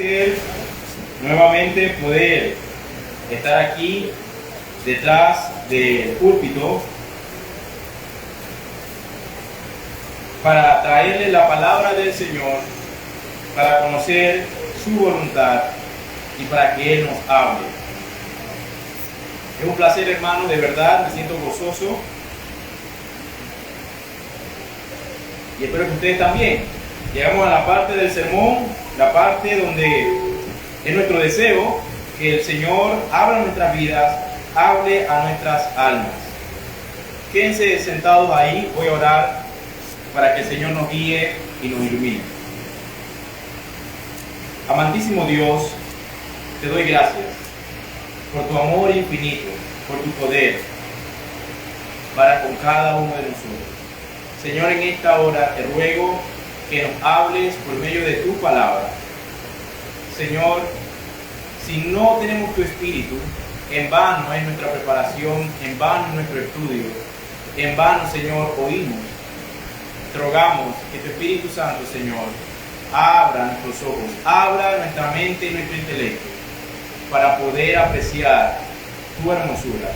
placer nuevamente poder estar aquí detrás del púlpito para traerle la palabra del Señor, para conocer su voluntad y para que Él nos hable. Es un placer, hermano, de verdad, me siento gozoso y espero que ustedes también. Llegamos a la parte del sermón, la parte donde es nuestro deseo que el Señor abra nuestras vidas, hable a nuestras almas. Quédense sentados ahí, voy a orar para que el Señor nos guíe y nos ilumine. Amantísimo Dios, te doy gracias por tu amor infinito, por tu poder para con cada uno de nosotros. Señor, en esta hora te ruego que nos hables por medio de tu palabra. Señor, si no tenemos tu espíritu, en vano es nuestra preparación, en vano es nuestro estudio, en vano, Señor, oímos. Te rogamos que tu Espíritu Santo, Señor, abra nuestros ojos, abra nuestra mente y nuestro intelecto para poder apreciar tu hermosura,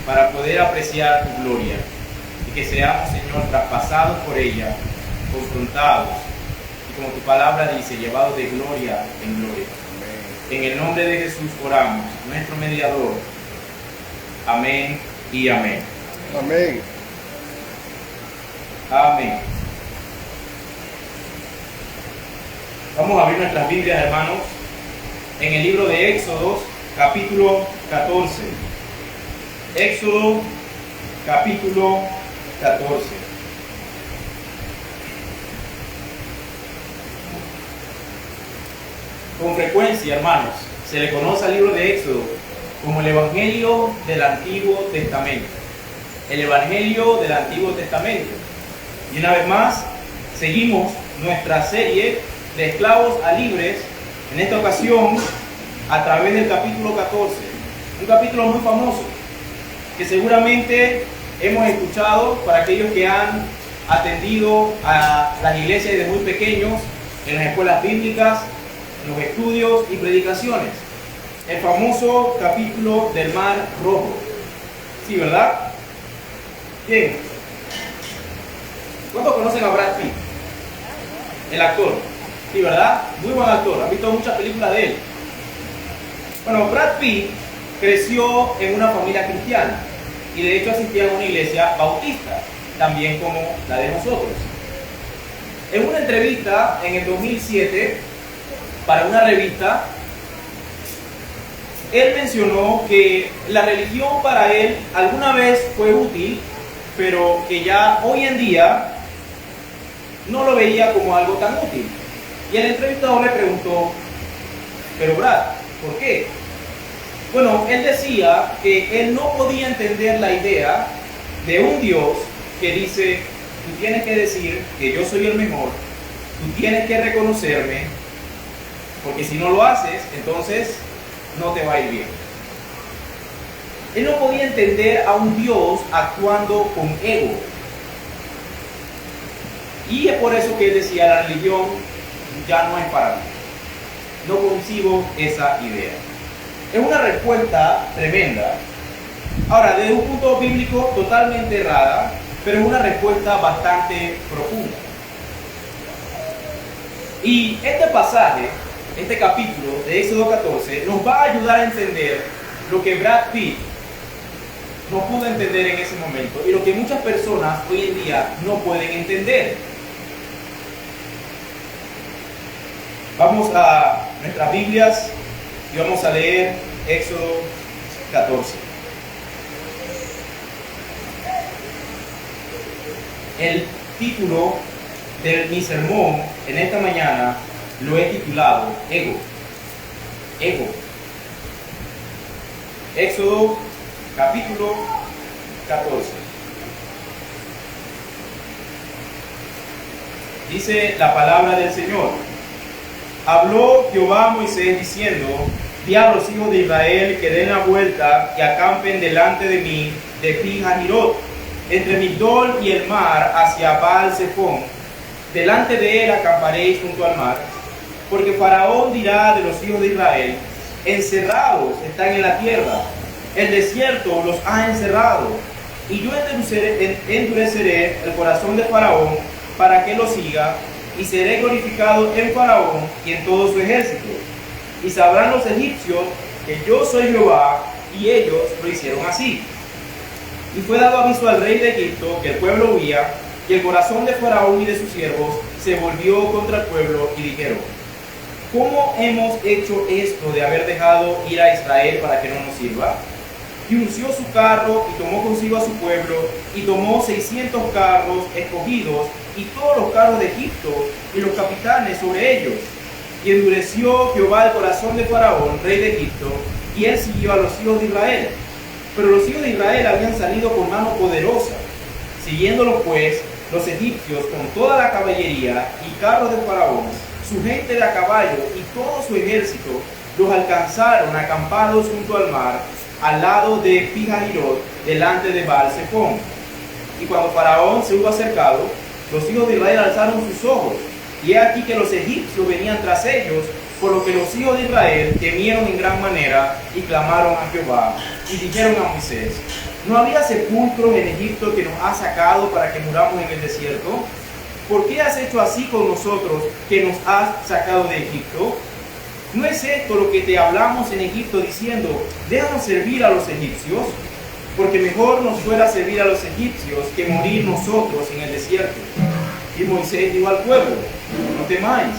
para poder apreciar tu gloria y que seamos, Señor, traspasados por ella, confrontados y, como tu palabra dice, llevados de gloria en gloria. En el nombre de Jesús oramos, nuestro mediador. Amén y amén. Amén. Amén. Vamos a abrir nuestras Biblias, hermanos, en el libro de Éxodo, capítulo 14. Éxodo, capítulo 14. Con frecuencia, hermanos, se le conoce al libro de Éxodo como el Evangelio del Antiguo Testamento. El Evangelio del Antiguo Testamento. Y una vez más, seguimos nuestra serie de esclavos a libres, en esta ocasión a través del capítulo 14. Un capítulo muy famoso, que seguramente hemos escuchado para aquellos que han atendido a las iglesias desde muy pequeños, en las escuelas bíblicas, los estudios y predicaciones. El famoso capítulo del Mar Rojo. Sí, ¿verdad? Bien. ¿Cuántos conocen a Brad Pitt? El actor. Sí, ¿verdad? Muy buen actor. Han visto muchas películas de él. Bueno, Brad Pitt creció en una familia cristiana y de hecho asistía a una iglesia bautista, también como la de nosotros. En una entrevista en el 2007, para una revista, él mencionó que la religión para él alguna vez fue útil, pero que ya hoy en día no lo veía como algo tan útil. Y el entrevistador le preguntó, pero Brad, ¿por qué? Bueno, él decía que él no podía entender la idea de un Dios que dice, tú tienes que decir que yo soy el mejor, tú tienes que reconocerme, porque si no lo haces, entonces no te va a ir bien. Él no podía entender a un Dios actuando con ego. Y es por eso que él decía, la religión ya no es para mí. No concibo esa idea. Es una respuesta tremenda. Ahora, desde un punto bíblico totalmente errada, pero es una respuesta bastante profunda. Y este pasaje, este capítulo de Éxodo 14, nos va a ayudar a entender lo que Brad Pitt no pudo entender en ese momento y lo que muchas personas hoy en día no pueden entender. Vamos a nuestras Biblias y vamos a leer Éxodo 14. El título de mi sermón en esta mañana lo he titulado Ego. Ego. Éxodo capítulo 14. Dice la palabra del Señor. Habló Jehová a Moisés diciendo, di a los hijos de Israel que den la vuelta y acampen delante de mí de Pi-Hahirot, entre Migdol y el mar, hacia Baal-Zephón. Delante de él acamparéis junto al mar. porque Faraón dirá de los hijos de Israel: encerrados están en la tierra, el desierto los ha encerrado, y yo endureceré el corazón de Faraón para que lo siga, y seré glorificado en Faraón y en todo su ejército. Y sabrán los egipcios que yo soy Jehová, y ellos lo hicieron así. Y fue dado aviso al rey de Egipto que el pueblo huía, y el corazón de Faraón y de sus siervos se volvió contra el pueblo, y dijeron: ¿cómo hemos hecho esto de haber dejado ir a Israel para que no nos sirva? Y unció su carro, y tomó consigo a su pueblo, y tomó 600 carros escogidos, y todos los carros de Egipto, y los capitanes sobre ellos. Y endureció Jehová el corazón de Faraón, rey de Egipto, y él siguió a los hijos de Israel. Pero los hijos de Israel habían salido con mano poderosa. Siguiéndolos pues los egipcios con toda la caballería y carros de Faraón, su gente de a caballo y todo su ejército, los alcanzaron acampados junto al mar, al lado de Pijahirot, delante de Baal-Zephón. Y cuando Faraón se hubo acercado, los hijos de Israel alzaron sus ojos, y he aquí que los egipcios venían tras ellos, por lo que los hijos de Israel temieron en gran manera y clamaron a Jehová, y dijeron a Moisés: ¿no había sepulcros en Egipto que nos has sacado para que muramos en el desierto? ¿Por qué has hecho así con nosotros, que nos has sacado de Egipto? ¿No es esto lo que te hablamos en Egipto, diciendo: déjanos servir a los egipcios? Porque mejor nos fuera servir a los egipcios que morir nosotros en el desierto. Y Moisés dijo al pueblo: no temáis,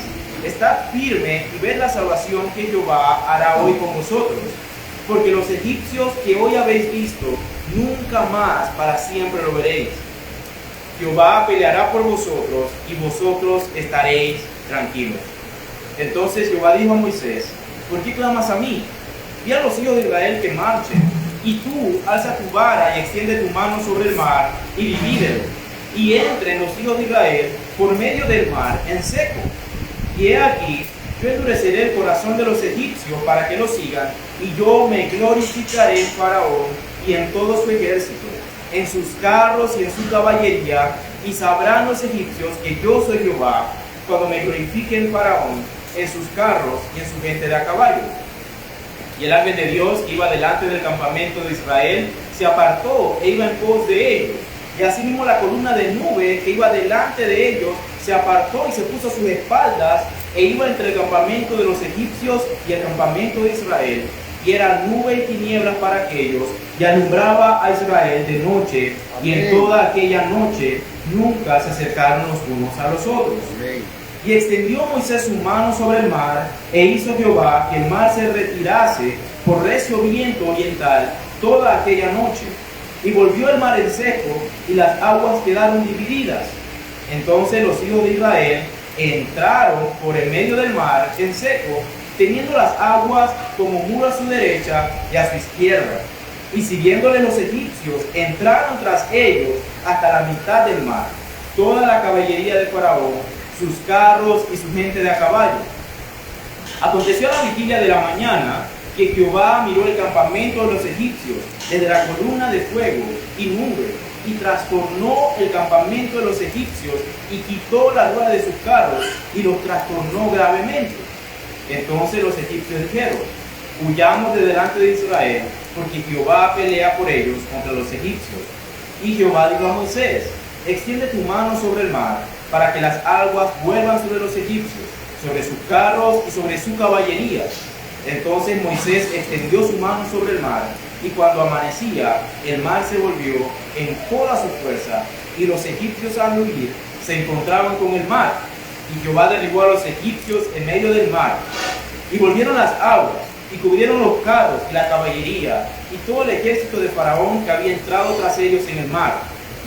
estad firme y ved la salvación que Jehová hará hoy con vosotros, porque los egipcios que hoy habéis visto, nunca más para siempre lo veréis. Jehová peleará por vosotros, y vosotros estaréis tranquilos. Entonces Jehová dijo a Moisés: ¿por qué clamas a mí? Di a los hijos de Israel que marchen, y tú alza tu vara y extiende tu mano sobre el mar, y divídelo, y entren los hijos de Israel por medio del mar en seco. Y he aquí, yo endureceré el corazón de los egipcios para que lo sigan, y yo me glorificaré en Faraón y en todo su ejército, en sus carros y en su caballería, y sabrán los egipcios que yo soy Jehová, cuando me glorifique en Faraón, en sus carros y en su gente de a caballo. Y el ángel de Dios que iba delante del campamento de Israel se apartó e iba en pos de ellos. Y asimismo la columna de nube que iba delante de ellos se apartó y se puso a sus espaldas e iba entre el campamento de los egipcios y el campamento de Israel. Y era nube y tinieblas para aquellos, y alumbraba a Israel de noche. Y en toda aquella noche nunca se acercaron los unos a los otros. Y extendió Moisés su mano sobre el mar, e hizo Jehová que el mar se retirase por recio viento oriental toda aquella noche. Y volvió el mar en seco, y las aguas quedaron divididas. Entonces los hijos de Israel entraron por el medio del mar en seco, teniendo las aguas como muro a su derecha y a su izquierda. Y siguiéndole los egipcios, entraron tras ellos hasta la mitad del mar, toda la caballería de Faraón, sus carros y su gente de a caballo. Aconteció a la vigilia de la mañana que Jehová miró el campamento de los egipcios desde la columna de fuego y nube, y trastornó el campamento de los egipcios, y quitó la rueda de sus carros, y los trastornó gravemente. Entonces los egipcios dijeron: huyamos de delante de Israel, porque Jehová pelea por ellos contra los egipcios. Y Jehová dijo a Moisés: extiende tu mano sobre el mar, para que las aguas vuelvan sobre los egipcios, sobre sus carros y sobre su caballería. Entonces Moisés extendió su mano sobre el mar, y cuando amanecía, el mar se volvió en toda su fuerza, y los egipcios al huir se encontraban con el mar. Y Jehová derribó a los egipcios en medio del mar. Y volvieron las aguas, y cubrieron los carros y la caballería, y todo el ejército de Faraón que había entrado tras ellos en el mar.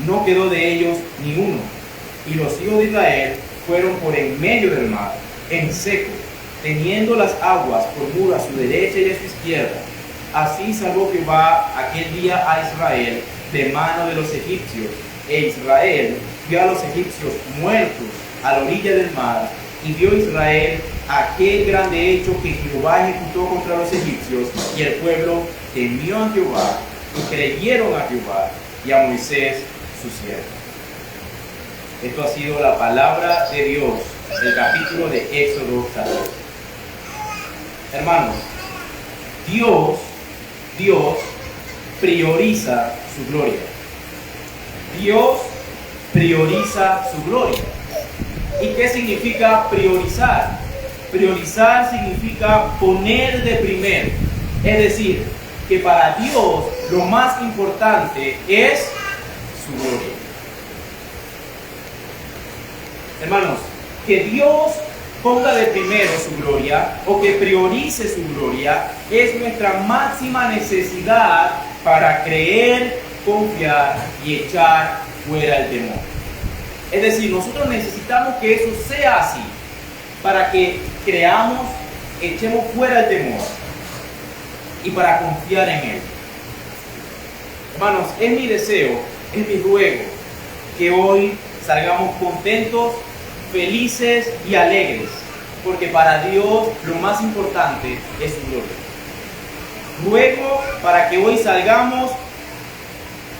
No quedó de ellos ni uno. Y los hijos de Israel fueron por en medio del mar, en seco, teniendo las aguas por muro a su derecha y a su izquierda. Así salvó Jehová aquel día a Israel de mano de los egipcios, e Israel vio a los egipcios muertos a la orilla del mar, y vio Israel aquel grande hecho que Jehová ejecutó contra los egipcios, y el pueblo temió a Jehová, y creyeron a Jehová y a Moisés su siervo. Esto ha sido la palabra de Dios el capítulo de Éxodo 14. Hermanos, Dios prioriza su gloria. Dios prioriza su gloria. ¿Y qué significa priorizar? Priorizar significa poner de primero. Es decir, que para Dios lo más importante es su gloria. Hermanos, que Dios ponga de primero su gloria o que priorice su gloria es nuestra máxima necesidad para creer, confiar y echar fuera el temor. Es decir, nosotros necesitamos que eso sea así para que creamos, echemos fuera el temor y para confiar en Él. Hermanos, es mi deseo, es mi ruego que hoy salgamos contentos, felices y alegres, porque para Dios lo más importante es su gloria. Ruego para que hoy salgamos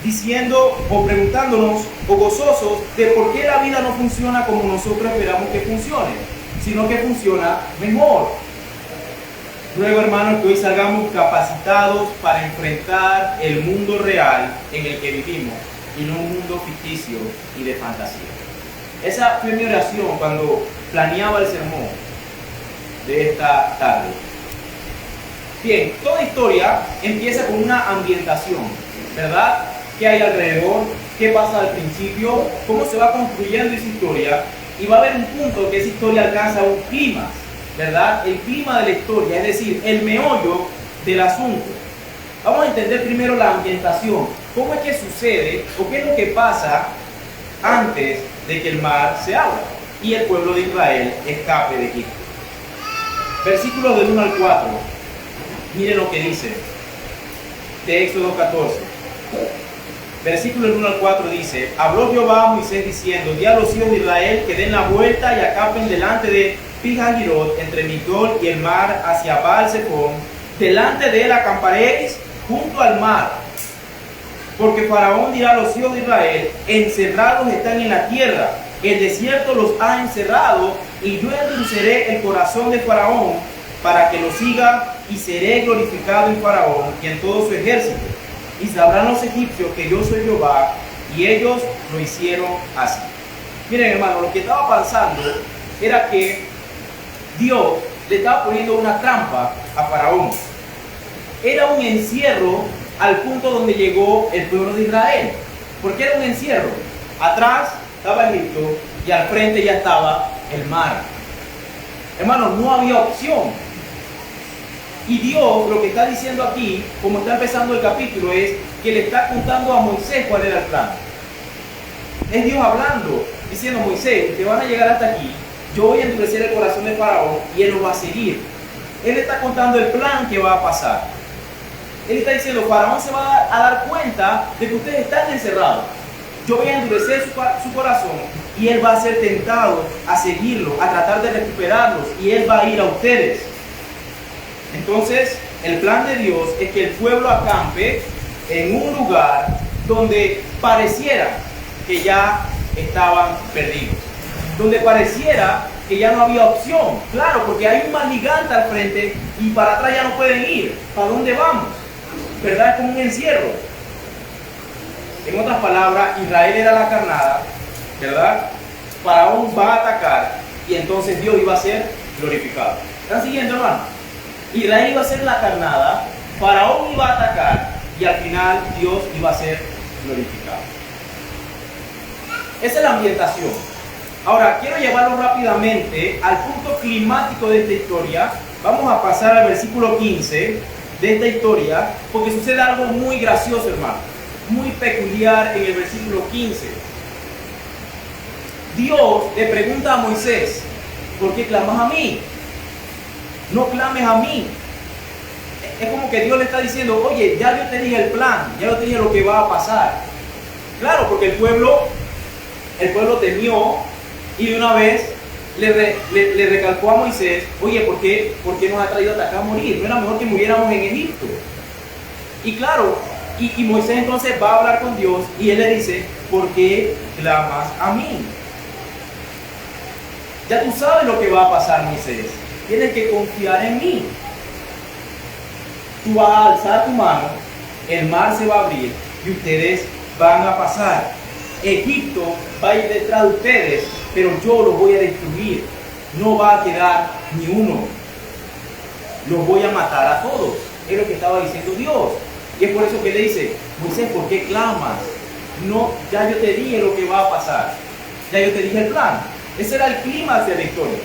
diciendo o preguntándonos o gozosos de por qué la vida no funciona como nosotros esperamos que funcione, sino que funciona mejor. Ruego, hermanos, que hoy salgamos capacitados para enfrentar el mundo real en el que vivimos y no un mundo ficticio y de fantasía. Esa fue mi oración cuando planeaba el sermón de esta tarde. Bien, toda historia empieza con una ambientación, ¿verdad? ¿Qué hay alrededor? ¿Qué pasa al principio? ¿Cómo se va construyendo esa historia? Y va a haber un punto que esa historia alcanza un clímax, ¿verdad? El clima de la historia, es decir, el meollo del asunto. Vamos a entender primero la ambientación. ¿Cómo es que sucede o qué es lo que pasa antes de que el mar se abra y el pueblo de Israel escape de Egipto? Versículos del 1 al 4. Miren lo que dice de Éxodo 14. Versículo del 1 al 4 dice: habló Jehová a Moisés diciendo: di a los hijos de Israel que den la vuelta y acapen delante de Pijahirot, entre Migdol y el mar, hacia Baal-Zephón. Delante de él acamparéis junto al mar. Porque Faraón dirá a los hijos de Israel: encerrados están en la tierra, el desierto los ha encerrado, y yo endulceré el corazón de Faraón para que lo siga, y seré glorificado en Faraón y en todo su ejército. Y sabrán los egipcios que yo soy Jehová, y ellos lo hicieron así. Miren, hermano, lo que estaba pasando era que Dios le estaba poniendo una trampa a Faraón. Era un encierro al punto donde llegó el pueblo de Israel. ¿Por qué era un encierro? Atrás estaba Egipto y al frente ya estaba el mar. Hermano, no había opción. Y Dios lo que está diciendo aquí, como está empezando el capítulo, es que le está contando a Moisés cuál era el plan. Es Dios hablando, diciendo: Moisés, te van a llegar hasta aquí, yo voy a endurecer el corazón de Faraón y él lo va a seguir. Él está contando el plan que va a pasar. Él está diciendo: Faraón se va a dar cuenta de que ustedes están encerrados. Yo voy a endurecer su corazón y él va a ser tentado a seguirlo, a tratar de recuperarlos, y él va a ir a ustedes. Entonces, el plan de Dios es que el pueblo acampe en un lugar donde pareciera que ya estaban perdidos, donde pareciera que ya no había opción. Claro, porque hay un mar gigante al frente y para atrás ya no pueden ir. ¿Para dónde vamos? ¿Verdad? Es como un encierro. En otras palabras, Israel era la carnada, ¿verdad? Faraón va a atacar y entonces Dios iba a ser glorificado. ¿Están siguiendo, hermano? Israel iba a ser la carnada, Faraón iba a atacar y al final Dios iba a ser glorificado. Esa es la ambientación. Ahora, quiero llevarlo rápidamente al punto climático de esta historia. Vamos a pasar al versículo 15 de esta historia, porque sucede algo muy gracioso, hermano, muy peculiar en el versículo 15. Dios le pregunta a Moisés: ¿por qué clamas a mí? No clames a mí. Es como que Dios le está diciendo: oye, ya yo te dije el plan, ya yo te dije lo que va a pasar. Claro, porque el pueblo temió y de una vez le recalcó a Moisés: oye, ¿por qué nos ha traído hasta acá a morir? ¿No era mejor que muriéramos en Egipto? Y claro, y Moisés entonces va a hablar con Dios y él le dice: ¿por qué clamas a mí? Ya tú sabes lo que va a pasar, Moisés. Tienes que confiar en mí. Tú vas a alzar tu mano, el mar se va a abrir y ustedes van a pasar. Egipto va a ir detrás de ustedes, pero yo los voy a destruir. No va a quedar ni uno. Los voy a matar a todos. Es lo que estaba diciendo Dios. Y es por eso que le dice, Moisés, ¿por qué clamas? No, ya yo te dije lo que va a pasar. Ya yo te dije el plan. Ese era el clima hacia la historia.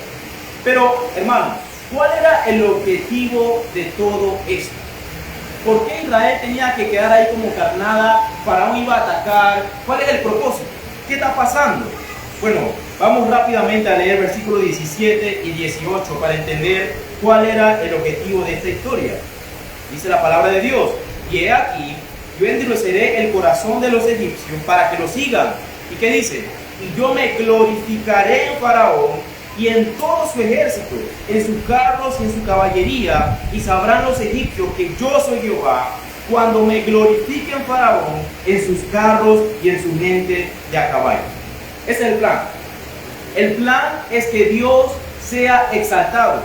Pero, hermanos, ¿cuál era el objetivo de todo esto? ¿Por qué Israel tenía que quedar ahí como carnada? Faraón iba a atacar. ¿Cuál es el propósito? ¿Qué está pasando? Bueno, vamos rápidamente a leer versículos 17 y 18 para entender cuál era el objetivo de esta historia. Dice la palabra de Dios: y he aquí, yo endureceré el corazón de los egipcios para que lo sigan. ¿Y qué dice? Y yo me glorificaré en Faraón y en todo su ejército, en sus carros y en su caballería, y sabrán los egipcios que yo soy Jehová, cuando me glorifique en Faraón, en sus carros y en su gente de a caballo. Ese es el plan. El plan es que Dios sea exaltado.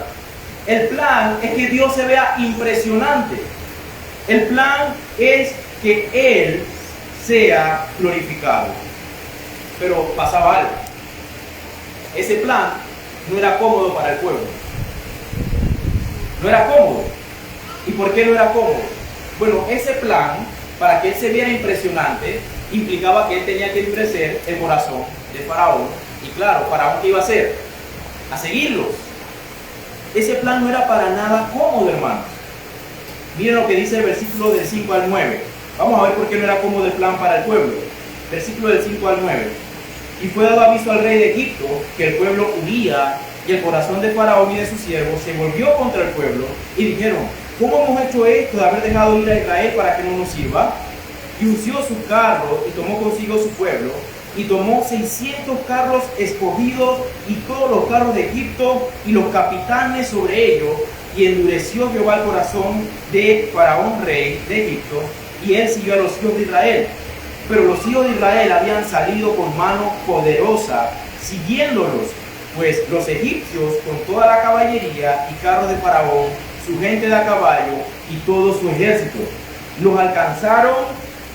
El plan es que Dios se vea impresionante. El plan es que Él sea glorificado. Pero pasaba algo. Ese plan no era cómodo para el pueblo. No era cómodo. ¿Y por qué no era cómodo? Bueno, ese plan, para que él se viera impresionante, implicaba que él tenía que endurecer el corazón de Faraón. Y claro, ¿Faraón qué iba a hacer? A seguirlos. Ese plan no era para nada cómodo, hermanos. Miren lo que dice el versículo del 5 al 9. Vamos a ver por qué no era cómodo el plan para el pueblo. Versículo del 5 al 9. Y fue dado aviso al rey de Egipto que el pueblo huía, y el corazón de Faraón y de sus siervos se volvió contra el pueblo, y dijeron: ¿cómo hemos hecho esto de haber dejado ir a Israel para que no nos sirva? Y unció su carro y tomó consigo su pueblo, y tomó 600 carros escogidos y todos los carros de Egipto y los capitanes sobre ellos, y endureció Jehová el corazón de Faraón rey de Egipto, y él siguió a los hijos de Israel. Pero los hijos de Israel habían salido con mano poderosa, siguiéndolos, pues los egipcios con toda la caballería y carros de Faraón, su gente de a caballo y todo su ejército, los alcanzaron,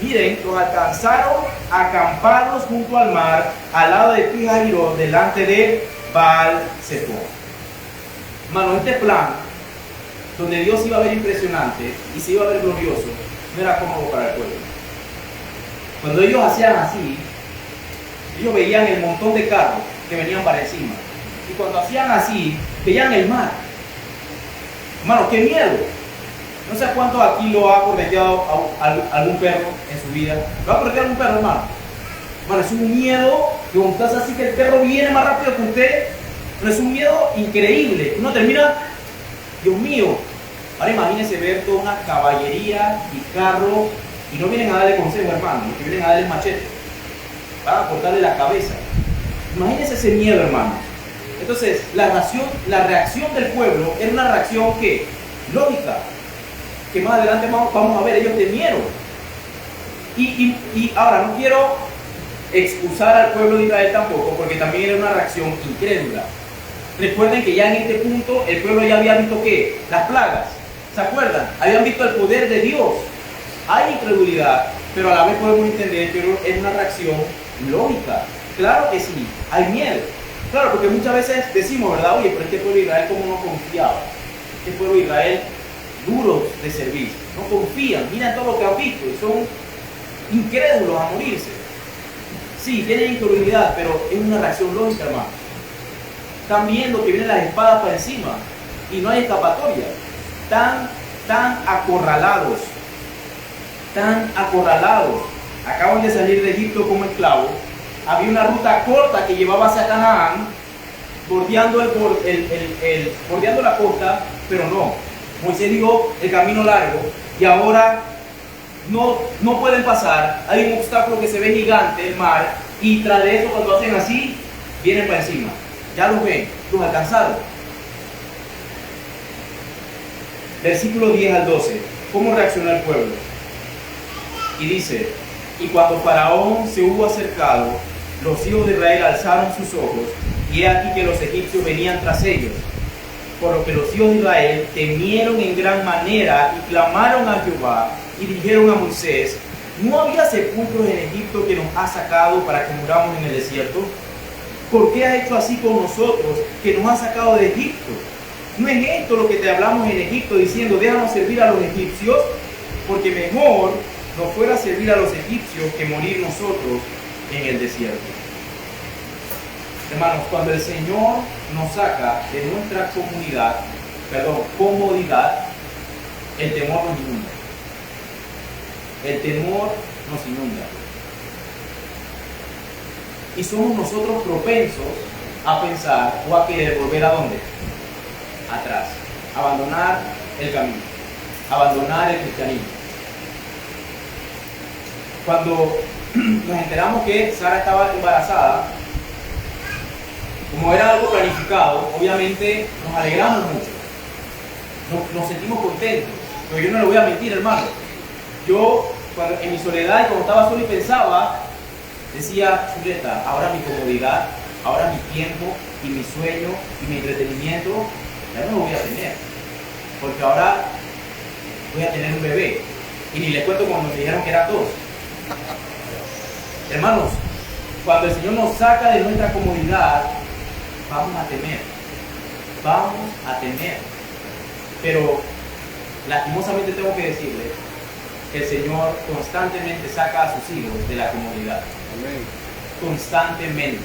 miren, los alcanzaron acampados junto al mar, al lado de Pi-Hahirot, delante de Baal-Zephón. Hermano, este plan, donde Dios iba a ver impresionante y se iba a ver glorioso, no era cómodo para el pueblo. Cuando ellos hacían así, ellos veían el montón de carros que venían para encima. Y cuando hacían así, veían el mar. Hermano, qué miedo. No sé cuántos aquí lo ha correteado algún perro en su vida. ¿Lo ha correteado algún perro, hermano? Hermano, es un miedo que cuando estás así que el perro viene más rápido que usted. Pero es un miedo increíble. Uno termina, Dios mío. Ahora imagínense ver toda una caballería y carro. Y no vienen a darle consejo, hermano, los que vienen a darle machete, van a cortarle la cabeza. Imagínense ese miedo, hermano. Entonces, la reacción del pueblo era una reacción que, lógica, que más adelante vamos a ver, ellos temieron. Y ahora, no quiero excusar al pueblo de Israel tampoco, porque también era una reacción incrédula. Recuerden que ya en este punto el pueblo ya había visto ¿qué? Las plagas. ¿Se acuerdan? Habían visto el poder de Dios. Hay incredulidad, pero a la vez podemos entender que es una reacción lógica. Claro que sí, hay miedo. Claro, porque muchas veces decimos, ¿verdad? Oye, pero este pueblo de Israel, ¿cómo no confiaba? Este pueblo de Israel, duros de servir, no confían, miran todo lo que han visto y son incrédulos a morirse. Sí, tienen incredulidad, pero es una reacción lógica, hermano. Están viendo que vienen las espadas para encima y no hay escapatoria. Tan acorralados. Acaban de salir de Egipto como esclavos. Había una ruta corta que llevaba hacia Canaán, bordeando la costa, pero no. Moisés dijo el camino largo y ahora no pueden pasar. Hay un obstáculo que se ve gigante, el mar, y tras de eso cuando hacen así, vienen para encima. Ya los ven, los alcanzaron. Versículo 10 al 12. ¿Cómo reaccionó el pueblo? Y dice: y cuando Faraón se hubo acercado, los hijos de Israel alzaron sus ojos y he aquí que los egipcios venían tras ellos. Por lo que los hijos de Israel temieron en gran manera y clamaron a Jehová y dijeron a Moisés: ¿no había sepulcros en Egipto que nos has sacado para que muramos en el desierto? ¿Por qué has hecho así con nosotros que nos has sacado de Egipto? ¿No es esto lo que te hablamos en Egipto diciendo: déjanos servir a los egipcios? Porque mejor nos fuera servir a los egipcios que morir nosotros en el desierto. Hermanos, cuando el Señor nos saca de nuestra comodidad, el temor nos inunda. El temor nos inunda. Y somos nosotros propensos a pensar o a querer volver ¿a dónde? Atrás. Abandonar el camino. Abandonar el cristianismo. Cuando nos enteramos que Sara estaba embarazada, como era algo planificado, obviamente nos alegramos mucho, nos sentimos contentos. Pero yo no le voy a mentir, hermano. Yo, en mi soledad y cuando estaba solo y pensaba, decía: Julieta, ahora mi comodidad, ahora mi tiempo y mi sueño y mi entretenimiento, ya no lo voy a tener. Porque ahora voy a tener un bebé. Y ni les cuento cuando me dijeron que eran dos. Hermanos, cuando el Señor nos saca de nuestra comodidad, vamos a temer. Vamos a temer. Pero lastimosamente tengo que decirles que el Señor constantemente saca a sus hijos de la comodidad. Amén. Constantemente.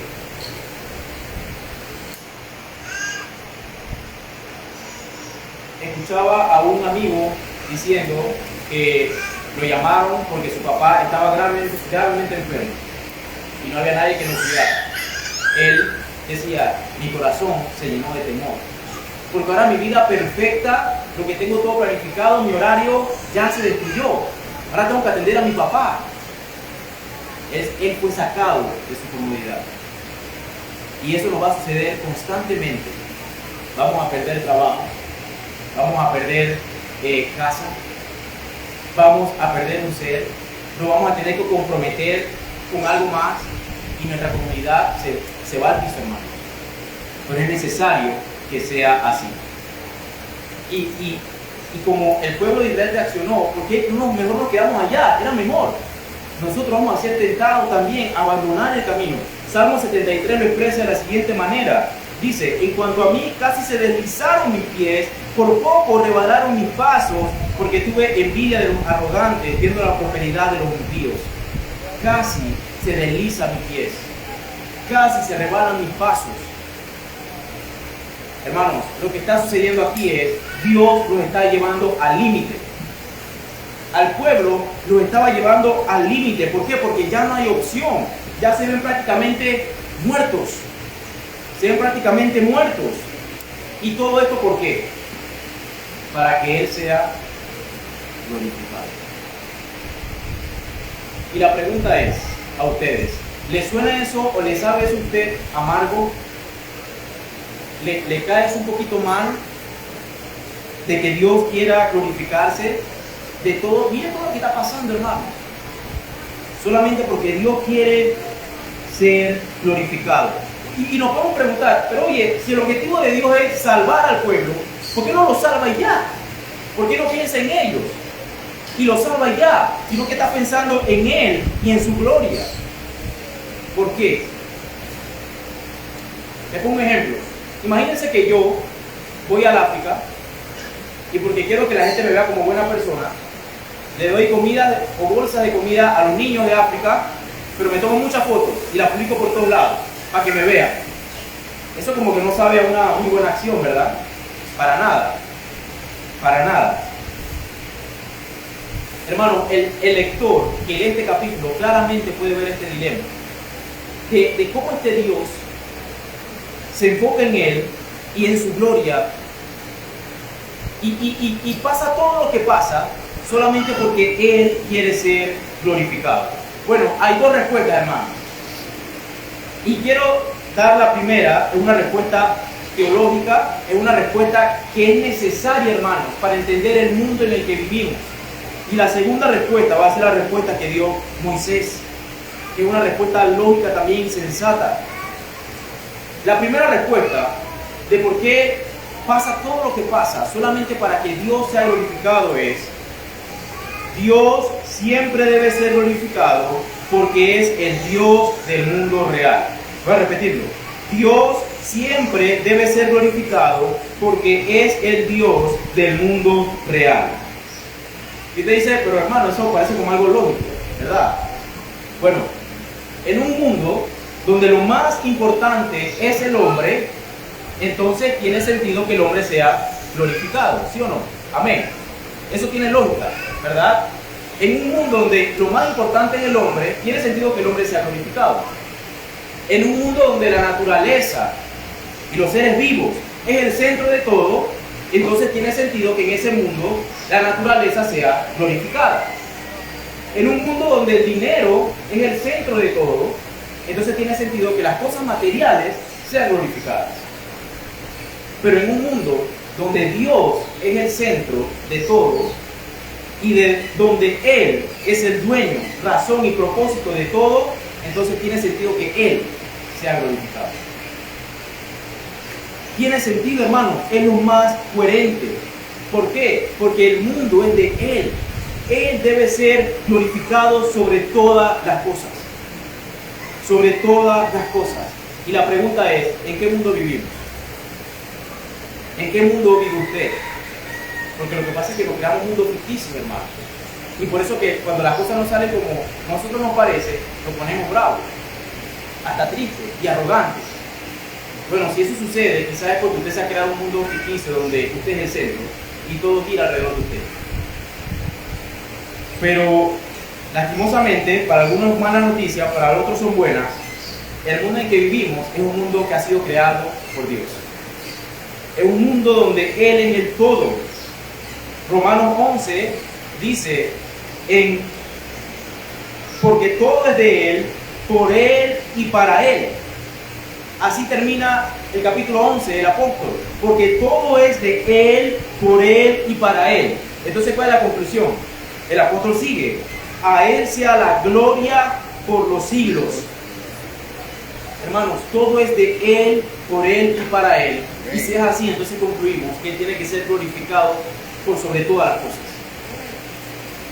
Escuchaba a un amigo diciendo que lo llamaron porque su papá estaba gravemente enfermo y no había nadie que lo cuidara. Él decía: mi corazón se llenó de temor, porque ahora mi vida perfecta, lo que tengo todo planificado, mi horario ya se destruyó. Ahora tengo que atender a mi papá. Él fue sacado de su comodidad. Y eso nos va a suceder constantemente. Vamos a perder trabajo, vamos a perder casa, vamos a perder un ser, nos vamos a tener que comprometer con algo más y nuestra comunidad se va al piso, hermano. Pero es necesario que sea así. Y como el pueblo de Israel reaccionó, porque mejor nos quedamos allá, era mejor. Nosotros vamos a ser tentados también a abandonar el camino. Salmo 73 lo expresa de la siguiente manera. Dice: en cuanto a mí, casi se deslizaron mis pies, por poco rebalaron mis pasos, porque tuve envidia de los arrogantes, viendo la prosperidad de los impíos. Casi se deslizan mis pies, casi se rebalan mis pasos. Hermanos, lo que está sucediendo aquí es: Dios los está llevando al límite. Al pueblo los estaba llevando al límite. ¿Por qué? Porque ya no hay opción. Ya se ven prácticamente muertos. Se ven prácticamente muertos. ¿Y todo esto por qué? Para que Él sea glorificado. Y la pregunta es a ustedes: ¿les suena eso o les sabe eso a usted amargo? ¿Le cae eso un poquito mal? De que Dios quiera glorificarse de todo. Miren todo lo que está pasando, hermano. Solamente porque Dios quiere ser glorificado. Y nos podemos preguntar: pero oye, si el objetivo de Dios es salvar al pueblo, ¿por qué no lo salva ya? ¿Por qué no piensa en ellos y lo salva ya? Sino que está pensando en Él y en su gloria. ¿Por qué? Les pongo un ejemplo. Imagínense que yo voy al África y porque quiero que la gente me vea como buena persona, le doy comida o bolsas de comida a los niños de África, pero me tomo muchas fotos y las publico por todos lados para que me vean. Eso como que no sabe a una muy buena acción, ¿verdad? Para nada. Para nada. Hermano, el lector que lee este capítulo claramente puede ver este dilema de cómo este Dios se enfoca en Él y en su gloria y pasa todo lo que pasa solamente porque Él quiere ser glorificado. Bueno, hay dos respuestas, hermano, y quiero dar la primera. Es una respuesta teológica, es una respuesta que es necesaria, hermanos, para entender el mundo en el que vivimos. Y la segunda respuesta va a ser la respuesta que dio Moisés, que es una respuesta lógica también y sensata. La primera respuesta de por qué pasa todo lo que pasa solamente para que Dios sea glorificado es: Dios siempre debe ser glorificado porque es el Dios del mundo real. Voy a repetirlo. Dios siempre debe ser glorificado porque es el Dios del mundo real. Y te dice, pero hermano, eso parece como algo lógico, ¿verdad? Bueno, en un mundo donde lo más importante es el hombre, entonces tiene sentido que el hombre sea glorificado, ¿sí o no? Amén. Eso tiene lógica, ¿verdad? En un mundo donde lo más importante es el hombre, tiene sentido que el hombre sea glorificado. En un mundo donde la naturaleza y los seres vivos es el centro de todo, entonces tiene sentido que en ese mundo la naturaleza sea glorificada. En un mundo donde el dinero es el centro de todo, entonces tiene sentido que las cosas materiales sean glorificadas. Pero en un mundo donde Dios es el centro de todo y donde Él es el dueño, razón y propósito de todo, entonces tiene sentido que Él sea glorificado. Tiene sentido, hermano, es lo más coherente. ¿Por qué? Porque el mundo es de Él. Él debe ser glorificado sobre todas las cosas. Sobre todas las cosas. Y la pregunta es, ¿en qué mundo vivimos? ¿En qué mundo vive usted? Porque lo que pasa es que nos creamos un mundo ficticio, hermano. Y por eso que cuando las cosas no salen como a nosotros nos parece, nos ponemos bravos, hasta tristes y arrogantes. Bueno, si eso sucede, quizás es porque usted se ha creado un mundo ficticio donde usted es el centro y todo gira alrededor de usted. Pero, lastimosamente, para algunos malas noticias, para otros son buenas, el mundo en que vivimos es un mundo que ha sido creado por Dios. Es un mundo donde Él es el todo. Romanos 11 dice, porque todo es de Él, por Él y para Él. Así termina el capítulo 11 del apóstol, porque todo es de Él, por Él y para Él. Entonces, ¿cuál es la conclusión? El apóstol sigue, a Él sea la gloria por los siglos. Hermanos, todo es de Él, por Él y para Él. Y si es así, entonces concluimos que Él tiene que ser glorificado por sobre todas las cosas.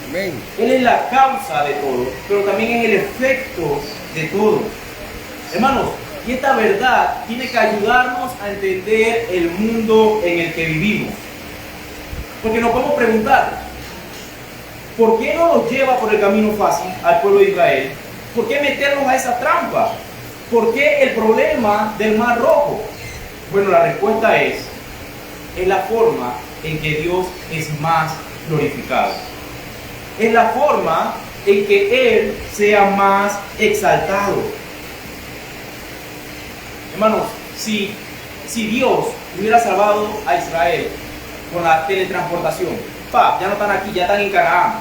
Amén. Él es la causa de todo, pero también es el efecto de todo. Hermanos, y esta verdad tiene que ayudarnos a entender el mundo en el que vivimos. Porque nos podemos preguntar, ¿por qué no nos lleva por el camino fácil al pueblo de Israel? ¿Por qué meternos a esa trampa? ¿Por qué el problema del Mar Rojo? Bueno, la respuesta es la forma en que Dios es más glorificado. Es la forma en que Él sea más exaltado. Hermanos, si Dios hubiera salvado a Israel con la teletransportación, ya no están aquí, ya están en Canaán.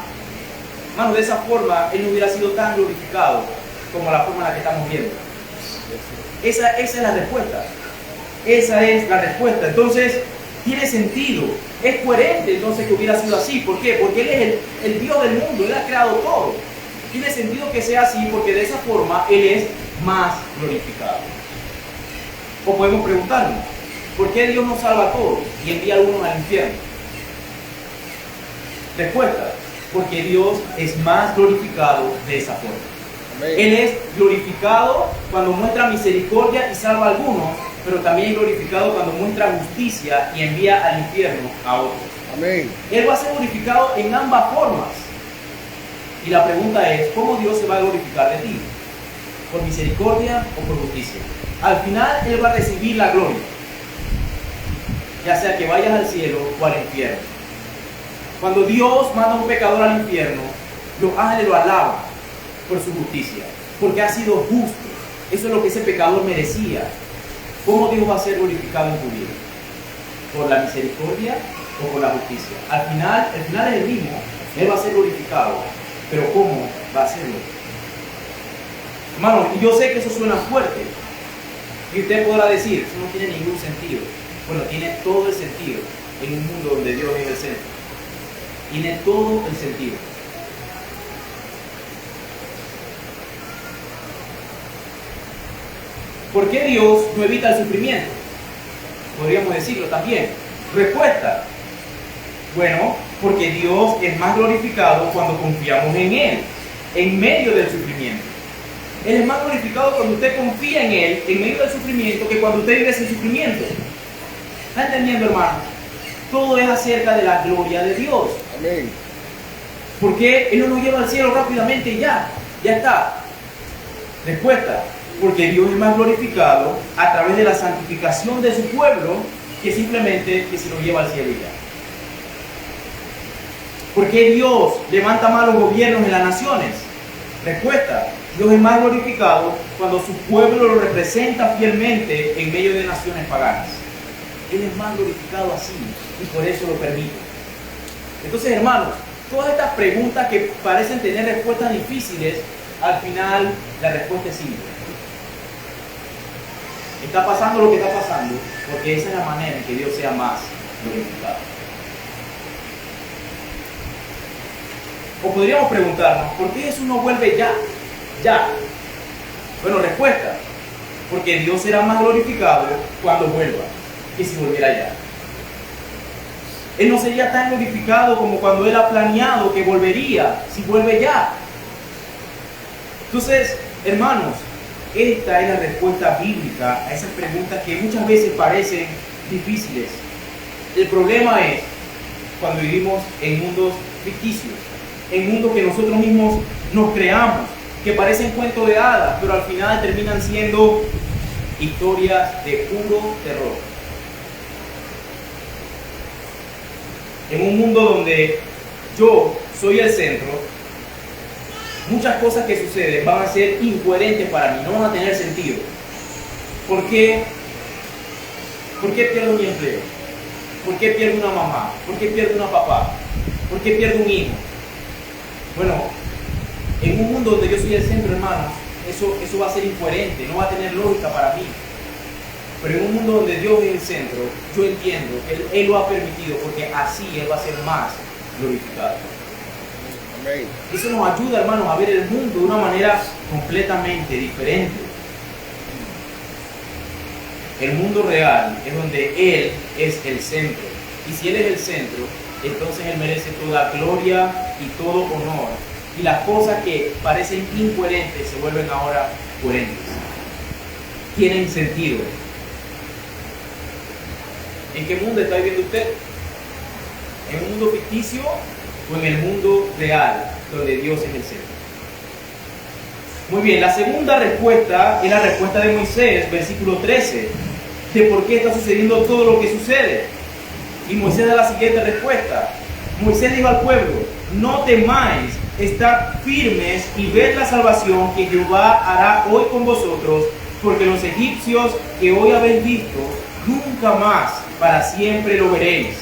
Hermanos, de esa forma Él no hubiera sido tan glorificado como la forma en la que estamos viendo. Esa es la respuesta. Esa es la respuesta. Entonces, tiene sentido. Es coherente entonces que hubiera sido así. ¿Por qué? Porque Él es el Dios del mundo. Él ha creado todo. Tiene sentido que sea así porque de esa forma Él es más glorificado. O podemos preguntarnos, ¿por qué Dios no salva a todos y envía a algunos al infierno? Respuesta, porque Dios es más glorificado de esa forma. Amén. Él es glorificado cuando muestra misericordia y salva a algunos, pero también es glorificado cuando muestra justicia y envía al infierno a otros. Amén. Él va a ser glorificado en ambas formas. Y la pregunta es, ¿cómo Dios se va a glorificar de ti? ¿Por misericordia o por justicia? Al final Él va a recibir la gloria, ya sea que vayas al cielo o al infierno. Cuando Dios manda a un pecador al infierno, los ángeles lo alaban por su justicia, porque ha sido justo. Eso es lo que ese pecador merecía. ¿Cómo Dios va a ser glorificado en tu vida? ¿Por la misericordia o por la justicia? Al final, el final es el mismo. Él va a ser glorificado, pero ¿cómo va a serlo? Hermano, yo sé que eso suena fuerte. Y usted podrá decir, eso no tiene ningún sentido. Bueno, tiene todo el sentido en un mundo donde Dios es el centro. Tiene todo el sentido. ¿Por qué Dios no evita el sufrimiento? Podríamos decirlo también. Respuesta. Bueno, porque Dios es más glorificado cuando confiamos en Él, en medio del sufrimiento. Él es más glorificado cuando usted confía en Él, en medio del sufrimiento, que cuando usted vive sin sufrimiento. ¿Está entendiendo, hermano? Todo es acerca de la gloria de Dios. Amén. Porque Él no nos lleva al cielo rápidamente y ya está. Respuesta. Porque Dios es más glorificado a través de la santificación de su pueblo que simplemente que se lo lleva al cielo y ya. ¿Por qué Dios levanta malos gobiernos en las naciones? Respuesta. Dios es más glorificado cuando su pueblo lo representa fielmente en medio de naciones paganas. Él es más glorificado así y por eso lo permite. Entonces, hermanos, todas estas preguntas que parecen tener respuestas difíciles, al final la respuesta es simple. Está pasando lo que está pasando porque esa es la manera en que Dios sea más glorificado. O podríamos preguntarnos, ¿por qué Jesús no vuelve ya? Bueno, respuesta. Porque Dios será más glorificado cuando vuelva que si volviera ya. Él no sería tan glorificado como cuando Él ha planeado que volvería si vuelve ya. Entonces, hermanos, esta es la respuesta bíblica a esas preguntas que muchas veces parecen difíciles. El problema es cuando vivimos en mundos ficticios, en mundos que nosotros mismos nos creamos, que parecen cuentos de hadas, pero al final terminan siendo historias de puro terror. En un mundo donde yo soy el centro, muchas cosas que suceden van a ser incoherentes para mí, no van a tener sentido. ¿Por qué pierdo mi empleo? ¿Por qué pierdo una mamá? ¿Por qué pierdo una papá? ¿Por qué pierdo un hijo? Bueno, en un mundo donde yo soy el centro, hermanos, eso va a ser incoherente, no va a tener lógica para mí. Pero en un mundo donde Dios es el centro, yo entiendo que Él lo ha permitido porque así Él va a ser más glorificado. Amén. Eso nos ayuda, hermanos, a ver el mundo de una manera completamente diferente. El mundo real es donde Él es el centro. Y si Él es el centro, entonces Él merece toda gloria y todo honor. Y las cosas que parecen incoherentes se vuelven ahora coherentes. Tienen sentido. ¿En qué mundo está viviendo usted? ¿En un mundo ficticio o en el mundo real, donde Dios es el centro? Muy bien, la segunda respuesta es la respuesta de Moisés, versículo 13, de por qué está sucediendo todo lo que sucede. Y Moisés da la siguiente respuesta. Moisés dijo al pueblo: no temáis, estad firmes y ved la salvación que Jehová hará hoy con vosotros, porque los egipcios que hoy habéis visto, nunca más para siempre lo veréis.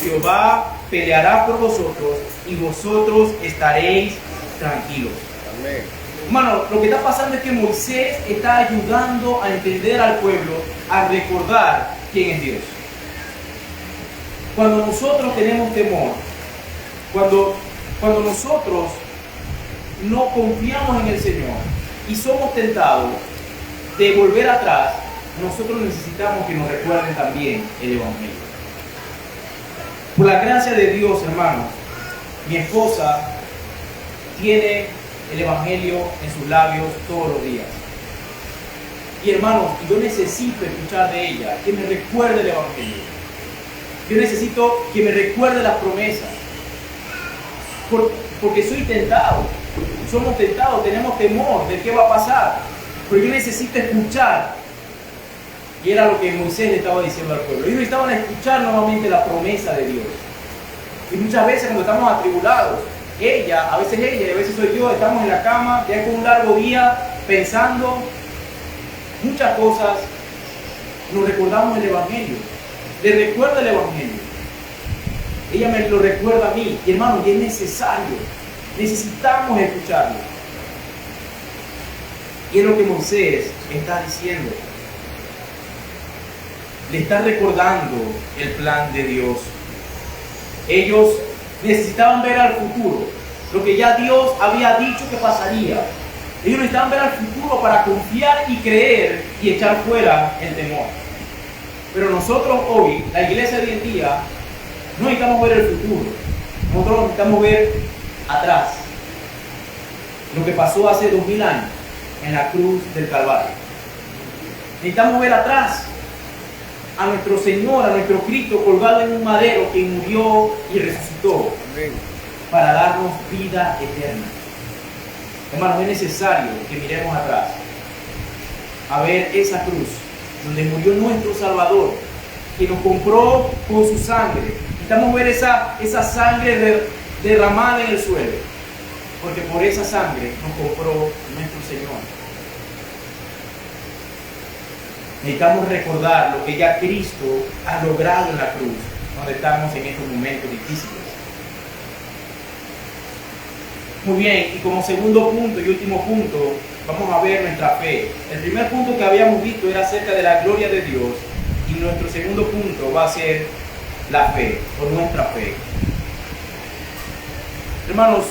Jehová peleará por vosotros y vosotros estaréis tranquilos. Amén. Hermano, lo que está pasando es que Moisés está ayudando a entender al pueblo, a recordar quién es Dios. Cuando nosotros tenemos temor, cuando nosotros no confiamos en el Señor y somos tentados de volver atrás, nosotros necesitamos que nos recuerden también el Evangelio. Por la gracia de Dios, hermanos, mi esposa tiene el Evangelio en sus labios todos los días. Y hermanos, yo necesito escuchar de ella, que me recuerde el Evangelio. Yo necesito que me recuerde las promesas. Porque soy tentado. Somos tentados, tenemos temor de qué va a pasar. Pero yo necesito escuchar. Y era lo que Moisés le estaba diciendo al pueblo. Ellos estaban a escuchar nuevamente la promesa de Dios. Y muchas veces cuando estamos atribulados, a veces ella y a veces soy yo, estamos en la cama, ya con un largo día, pensando muchas cosas, nos recordamos el Evangelio. Le recuerda el Evangelio. Ella me lo recuerda a mí. Y hermano, y es necesario. Necesitamos escucharlo. Y es lo que Moisés está diciendo. Le está recordando el plan de Dios. Ellos necesitaban ver al futuro, lo que ya Dios había dicho que pasaría. Ellos necesitaban ver al futuro para confiar y creer y echar fuera el temor. Pero nosotros hoy, la iglesia de hoy en día, no necesitamos ver el futuro. Nosotros necesitamos ver atrás. Lo que pasó hace 2000 años en la cruz del Calvario. Necesitamos ver atrás a nuestro Señor, a nuestro Cristo colgado en un madero, que murió y resucitó para darnos vida eterna. Hermanos, es necesario que miremos atrás a ver esa cruz donde murió nuestro Salvador, que nos compró con su sangre. Necesitamos ver esa sangre derramada en el suelo, porque por esa sangre nos compró nuestro Señor. Necesitamos recordar lo que ya Cristo ha logrado en la cruz, donde estamos en estos momentos difíciles. Muy bien, y como segundo punto y último punto, vamos a ver nuestra fe. El primer punto que habíamos visto era acerca de la gloria de Dios, y nuestro segundo punto va a ser la fe, o nuestra fe. Hermanos,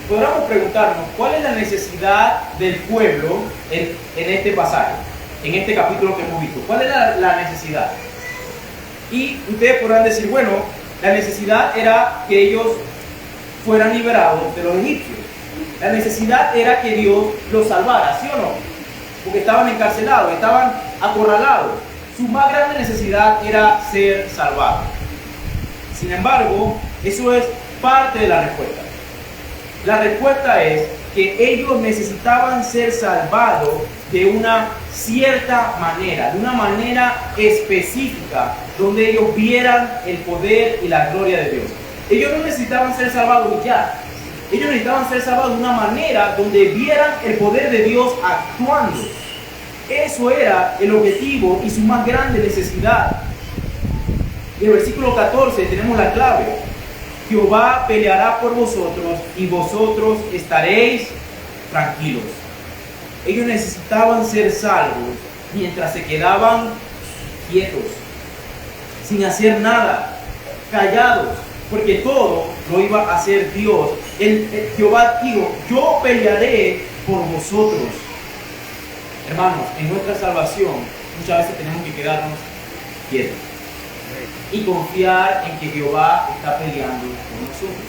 podríamos preguntarnos, ¿cuál es la necesidad del pueblo en este pasaje, en este capítulo que hemos visto? ¿Cuál es la necesidad? Y ustedes podrán decir, bueno, la necesidad era que ellos fueran liberados de los egipcios. La necesidad era que Dios los salvara, ¿sí o no? Porque estaban encarcelados, estaban acorralados. Su más grande necesidad era ser salvados. Sin embargo, eso es parte de la respuesta. La respuesta es que ellos necesitaban ser salvados de una cierta manera, de una manera específica, donde ellos vieran el poder y la gloria de Dios. Ellos no necesitaban ser salvados y ya. Ellos necesitaban ser salvados de una manera donde vieran el poder de Dios actuando. Eso era el objetivo y su más grande necesidad. Y en el versículo 14 tenemos la clave. Jehová peleará por vosotros y vosotros estaréis tranquilos. Ellos necesitaban ser salvos mientras se quedaban quietos, sin hacer nada, callados, porque todo lo iba a hacer Dios. Jehová dijo, yo pelearé por vosotros. Hermanos, en nuestra salvación muchas veces tenemos que quedarnos quietos y confiar en que Jehová está peleando por nosotros.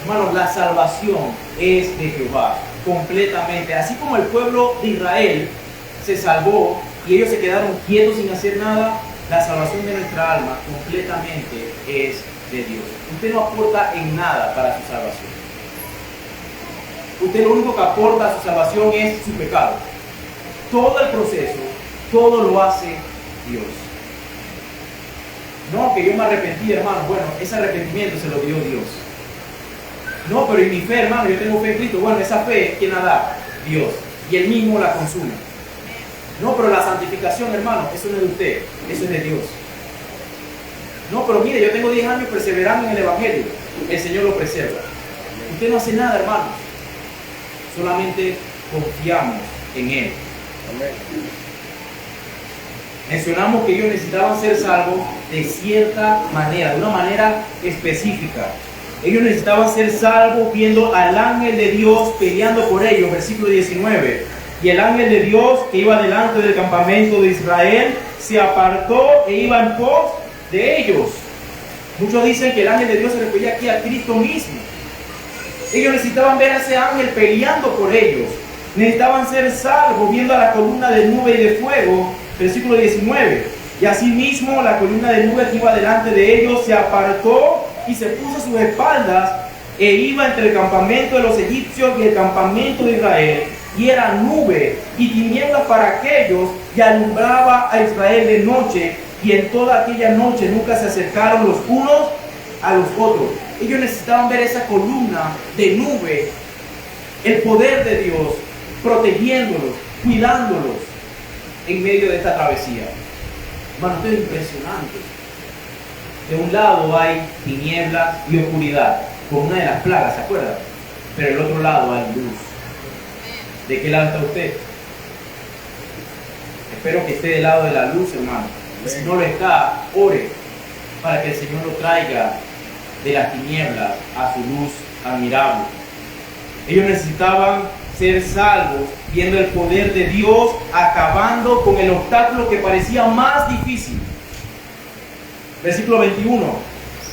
Hermanos, la salvación es de Jehová completamente. Así como el pueblo de Israel se salvó y ellos se quedaron quietos sin hacer nada, la salvación de nuestra alma completamente es de Dios. Usted no aporta en nada para su salvación. Usted lo único que aporta a su salvación es su pecado. Todo el proceso, todo lo hace Dios. No, que yo me arrepentí, hermano. Bueno, ese arrepentimiento se lo dio Dios. No, pero en mi fe, hermano, yo tengo fe en Cristo. Bueno, esa fe, ¿quién la da? Dios. Y Él mismo la consume. No, pero la santificación, hermano, eso no es de usted, eso es de Dios. No, pero mire, yo tengo 10 años perseverando en el Evangelio. El Señor lo preserva. Usted no hace nada, hermano. Solamente confiamos en Él. Amén. Mencionamos que ellos necesitaban ser salvos de cierta manera, de una manera específica. Ellos necesitaban ser salvos viendo al ángel de Dios peleando por ellos, versículo 19. Y el ángel de Dios que iba delante del campamento de Israel se apartó e iba en pos de ellos. Muchos dicen que el ángel de Dios se refería aquí a Cristo mismo. Ellos necesitaban ver a ese ángel peleando por ellos. Necesitaban ser salvos viendo a la columna de nube y de fuego, versículo 19. Y asimismo la columna de nube que iba delante de ellos se apartó y se puso a sus espaldas e iba entre el campamento de los egipcios y el campamento de Israel. Y era nube y tinieblas para aquellos, y alumbraba a Israel de noche, y en toda aquella noche nunca se acercaron los unos a los otros. Ellos necesitaban ver esa columna de nube, el poder de Dios, protegiéndolos, cuidándolos en medio de esta travesía. Hermano, esto es impresionante. De un lado hay tinieblas y oscuridad, como una de las plagas, ¿se acuerdan? Pero del otro lado hay luz. ¿De qué lado está usted? Espero que esté del lado de la luz, hermano. Si no lo está, ore para que el Señor lo traiga de las tinieblas a su luz admirable. Ellos necesitaban ser salvos viendo el poder de Dios acabando con el obstáculo que parecía más difícil. Versículo 21.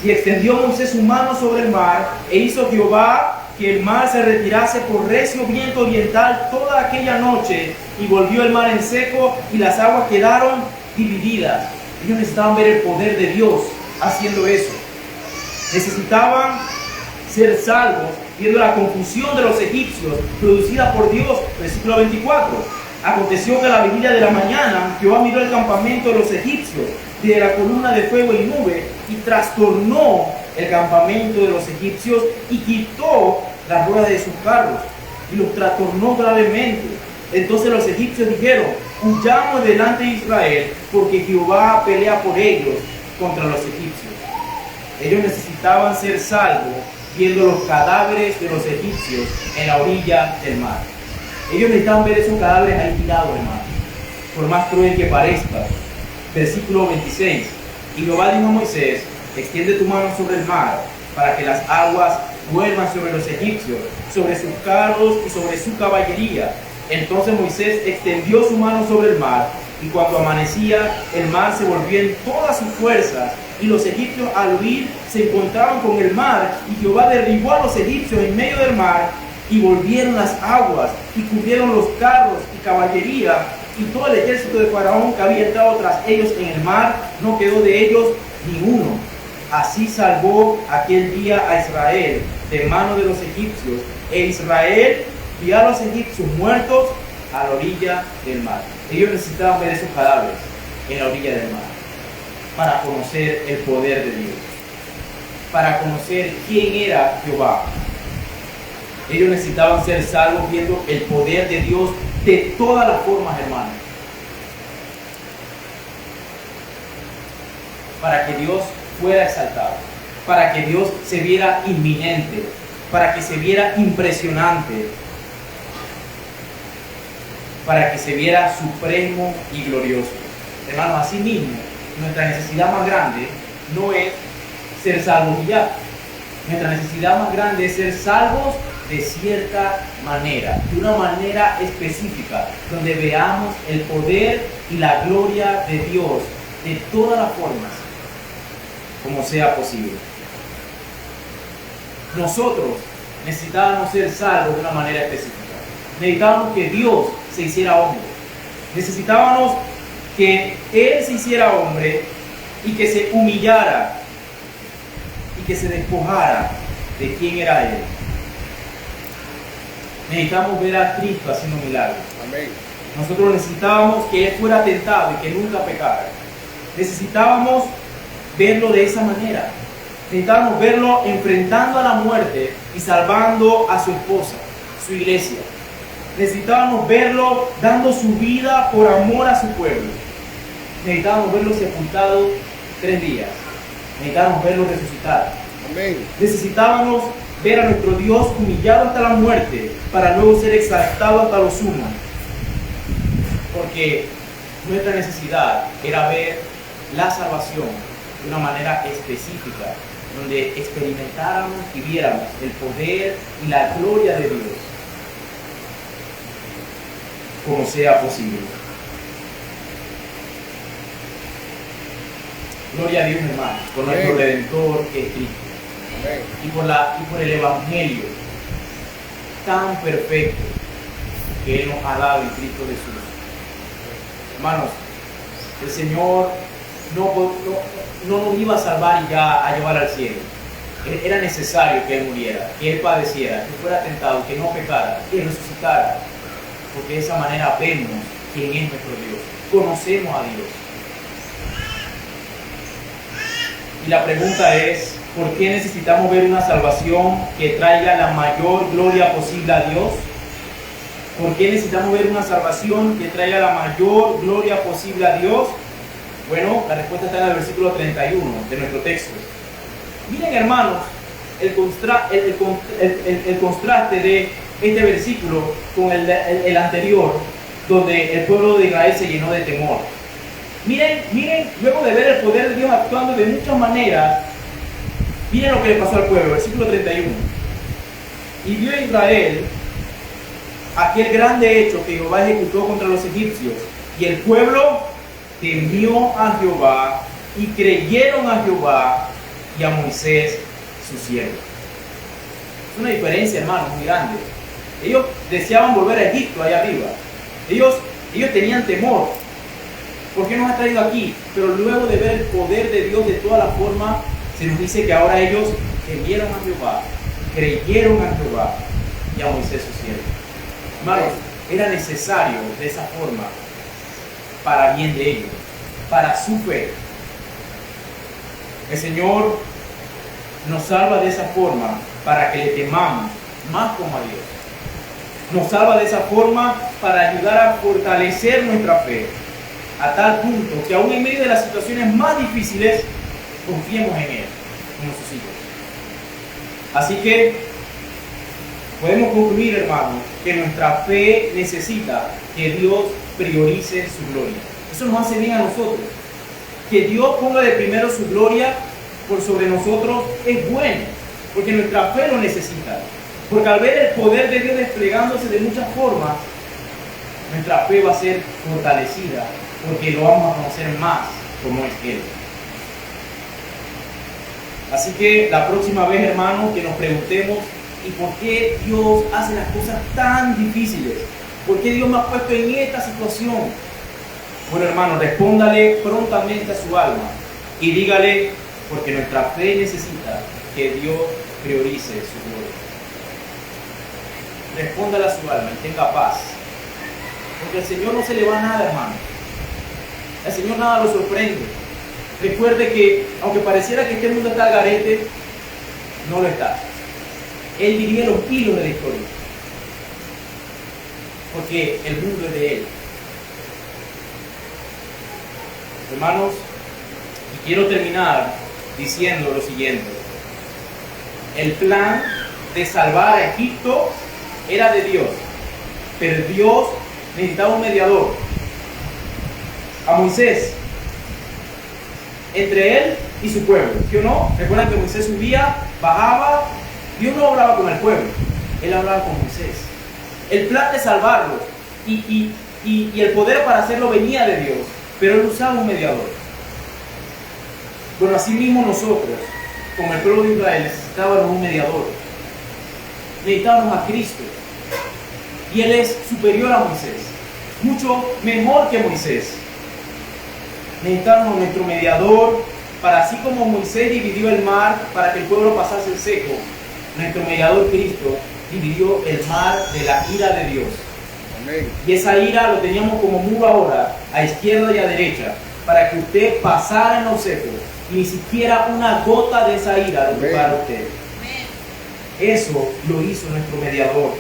Y extendió Moisés su mano sobre el mar, e hizo Jehová que el mar se retirase por recio viento oriental toda aquella noche, y volvió el mar en seco, y las aguas quedaron divididas. Ellos necesitaban ver el poder de Dios haciendo eso. Necesitaban ser salvos viendo la confusión de los egipcios producida por Dios. Versículo 24. Aconteció que a la vigilia de la mañana Jehová miró el campamento de los egipcios de la columna de fuego y nube, y trastornó el campamento de los egipcios y quitó las ruedas de sus carros y los trastornó gravemente. Entonces los egipcios dijeron: huyamos delante de Israel, porque Jehová pelea por ellos contra los egipcios. Ellos necesitaban ser salvos viendo los cadáveres de los egipcios en la orilla del mar. Ellos necesitaban ver esos cadáveres ahí tirados, hermano, por más cruel que parezca. Versículo 26. Y Jehová dijo a Moisés: extiende tu mano sobre el mar, para que las aguas vuelvan sobre los egipcios, sobre sus carros y sobre su caballería. Entonces Moisés extendió su mano sobre el mar, y cuando amanecía, el mar se volvió en todas sus fuerzas, y los egipcios al huir se encontraban con el mar, y Jehová derribó a los egipcios en medio del mar, y volvieron las aguas, y cubrieron los carros y caballería, y todo el ejército de Faraón que había entrado tras ellos en el mar, no quedó de ellos ni uno. Así salvó aquel día a Israel de mano de los egipcios, e Israel vio a los egipcios muertos a la orilla del mar. Ellos necesitaban ver esos cadáveres en la orilla del mar para conocer el poder de Dios, para conocer quién era Jehová. Ellos necesitaban ser salvos viendo el poder de Dios de todas las formas, hermanos, para que Dios fuera exaltado, para que Dios se viera inminente, para que se viera impresionante, para que se viera supremo y glorioso. Hermanos, así mismo, nuestra necesidad más grande no es ser salvos y ya. Nuestra necesidad más grande es ser salvos de cierta manera, de una manera específica, donde veamos el poder y la gloria de Dios de todas las formas, como sea posible. Nosotros necesitábamos ser salvos de una manera específica. Necesitábamos que Dios se hiciera hombre. Necesitábamos que Él se hiciera hombre y que se humillara y que se despojara de quién era Él. Necesitamos ver a Cristo haciendo milagros. Amén. Nosotros necesitábamos que Él fuera tentado y que nunca pecara. Necesitábamos verlo de esa manera. Necesitábamos verlo enfrentando a la muerte y salvando a su esposa, su iglesia. Necesitábamos verlo dando su vida por amor a su pueblo. Necesitábamos verlo sepultado 3 días. Necesitábamos verlo resucitar. Amén. Necesitábamos ver a nuestro Dios humillado hasta la muerte para luego ser exaltado hasta lo sumo. Porque nuestra necesidad era ver la salvación de una manera específica, donde experimentáramos y viéramos el poder y la gloria de Dios, como sea posible. Gloria a Dios, hermano, por nuestro Redentor que es Cristo. Amén. Y por el Evangelio tan perfecto que Él nos ha dado en Cristo Jesús. Hermanos, el Señor no nos iba a salvar y ya a llevar al cielo. Era necesario que Él muriera, que Él padeciera, que fuera tentado, que no pecara, que resucitara. Porque de esa manera vemos quién es nuestro Dios, conocemos a Dios. Y la pregunta es, ¿por qué necesitamos ver una salvación que traiga la mayor gloria posible a Dios? ¿Por qué necesitamos ver una salvación que traiga la mayor gloria posible a Dios? Bueno, la respuesta está en el versículo 31 de nuestro texto. Miren, hermanos, el contraste de este versículo con el anterior, donde el pueblo de Israel se llenó de temor. Miren, luego de ver el poder de Dios actuando de muchas maneras, miren lo que le pasó al pueblo, versículo 31. Y vio Israel aquel grande hecho que Jehová ejecutó contra los egipcios. Y el pueblo temió a Jehová y creyeron a Jehová y a Moisés su siervo. Es una diferencia, hermano, muy grande. Ellos deseaban volver a Egipto, allá arriba. Ellos tenían temor. ¿Por qué nos ha traído aquí? Pero luego de ver el poder de Dios de toda la forma, se nos dice que ahora ellos temieron a Jehová, creyeron a Jehová y a Moisés su siervo. Hermanos, era necesario de esa forma para bien de ellos, para su fe. El Señor nos salva de esa forma para que le temamos más como a Dios. Nos salva de esa forma para ayudar a fortalecer nuestra fe, a tal punto que aún en medio de las situaciones más difíciles, confiemos en Él, como sus hijos. Así que podemos concluir, hermanos, que nuestra fe necesita que Dios priorice su gloria. Eso nos hace bien a nosotros. Que Dios ponga de primero su gloria por sobre nosotros es bueno, porque nuestra fe lo necesita. Porque al ver el poder de Dios desplegándose de muchas formas, nuestra fe va a ser fortalecida, porque lo vamos a conocer más como es Él. Así que la próxima vez, hermanos, que nos preguntemos, ¿y por qué Dios hace las cosas tan difíciles? ¿Por qué Dios me ha puesto en esta situación? Bueno, hermano, respóndale prontamente a su alma y dígale, porque nuestra fe necesita que Dios priorice su gloria. Respóndale a su alma y tenga paz. Porque al Señor no se le va nada, hermano. Al Señor nada lo sorprende. Recuerde que, aunque pareciera que este mundo está al garete, no lo está. Él diría los hilos de la historia. Porque el mundo es de Él. Hermanos, y quiero terminar diciendo lo siguiente. El plan de salvar a Egipto era de Dios, pero Dios necesitaba un mediador, a Moisés, entre él y su pueblo, ¿sí o no? Recuerdan que Moisés subía, bajaba, Dios no hablaba con el pueblo, Él hablaba con Moisés. El plan de salvarlos y el poder para hacerlo venía de Dios, pero Él usaba un mediador. Bueno, así mismo nosotros, como el pueblo de Israel, necesitábamos un mediador. Necesitábamos a Cristo. Y Él es superior a Moisés, mucho mejor que Moisés. Necesitábamos a nuestro mediador, para así como Moisés dividió el mar para que el pueblo pasase en seco, nuestro mediador Cristo dividió el mar de la ira de Dios. Amén. Y esa ira lo teníamos como muro ahora, a izquierda y a derecha, para que usted pasara en los secos y ni siquiera una gota de esa ira lo tocara a usted. Eso lo hizo nuestro mediador.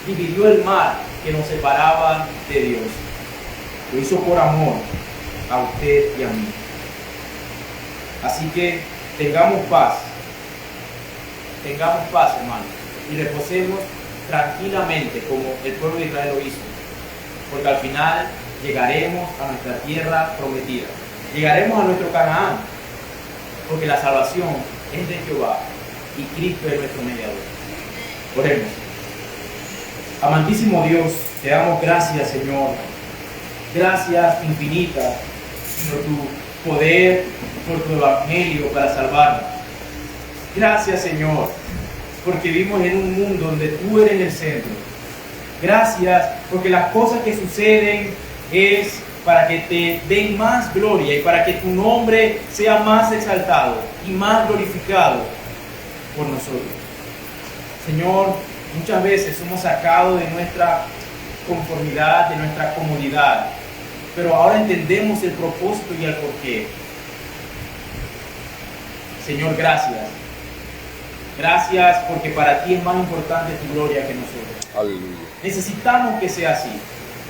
Dividió el mar que nos separaba de Dios. Lo hizo por amor a usted y a mí. Así que tengamos paz, hermanos, y reposemos tranquilamente como el pueblo de Israel lo hizo, porque al final llegaremos a nuestra tierra prometida, llegaremos a nuestro Canaán, porque la salvación es de Jehová y Cristo es nuestro mediador. Oremos. Amantísimo Dios, te damos gracias, Señor, gracias infinitas por tu poder, por tu evangelio para salvarnos. Gracias, Señor, porque vivimos en un mundo donde tú eres el centro. Gracias porque las cosas que suceden es para que te den más gloria y para que tu nombre sea más exaltado y más glorificado por nosotros. Señor, muchas veces somos sacados de nuestra conformidad, de nuestra comodidad, pero ahora entendemos el propósito y el porqué. Señor, gracias. Gracias porque para ti es más importante tu gloria que nosotros. Aleluya. Necesitamos que sea así.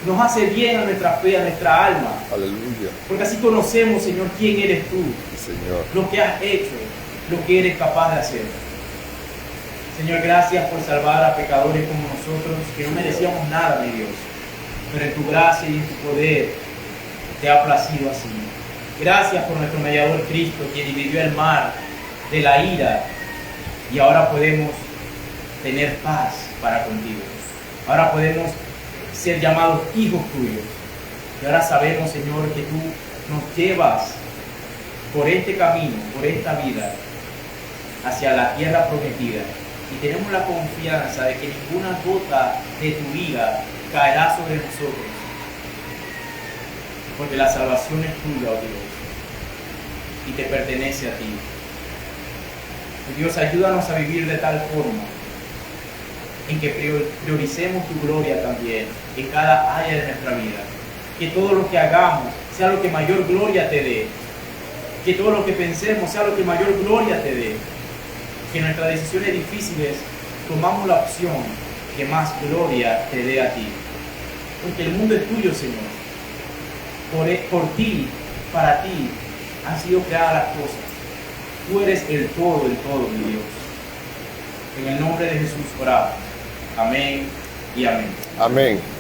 Nos hace bien a nuestra fe, a nuestra alma. Aleluya. Porque así conocemos, Señor, quién eres tú, Señor, lo que has hecho, lo que eres capaz de hacer. Señor, gracias por salvar a pecadores como nosotros, que no merecíamos nada, mi Dios. Pero en tu gracia y en tu poder te ha placido así. Gracias por nuestro mediador Cristo, quien dividió el mar de la ira y ahora podemos tener paz para contigo. Ahora podemos ser llamados hijos tuyos. Y ahora sabemos, Señor, que tú nos llevas por este camino, por esta vida, hacia la tierra prometida. Y tenemos la confianza de que ninguna gota de tu ira caerá sobre nosotros. Porque la salvación es tuya, oh Dios, y te pertenece a ti. Y Dios, ayúdanos a vivir de tal forma en que prioricemos tu gloria también en cada área de nuestra vida. Que todo lo que hagamos sea lo que mayor gloria te dé. Que todo lo que pensemos sea lo que mayor gloria te dé. Que en nuestras decisiones difíciles tomamos la opción que más gloria te dé a ti. Porque el mundo es tuyo, Señor. Por ti, para ti, han sido creadas las cosas. Tú eres el todo, mi Dios. En el nombre de Jesús oramos. Amén y amén. Amén.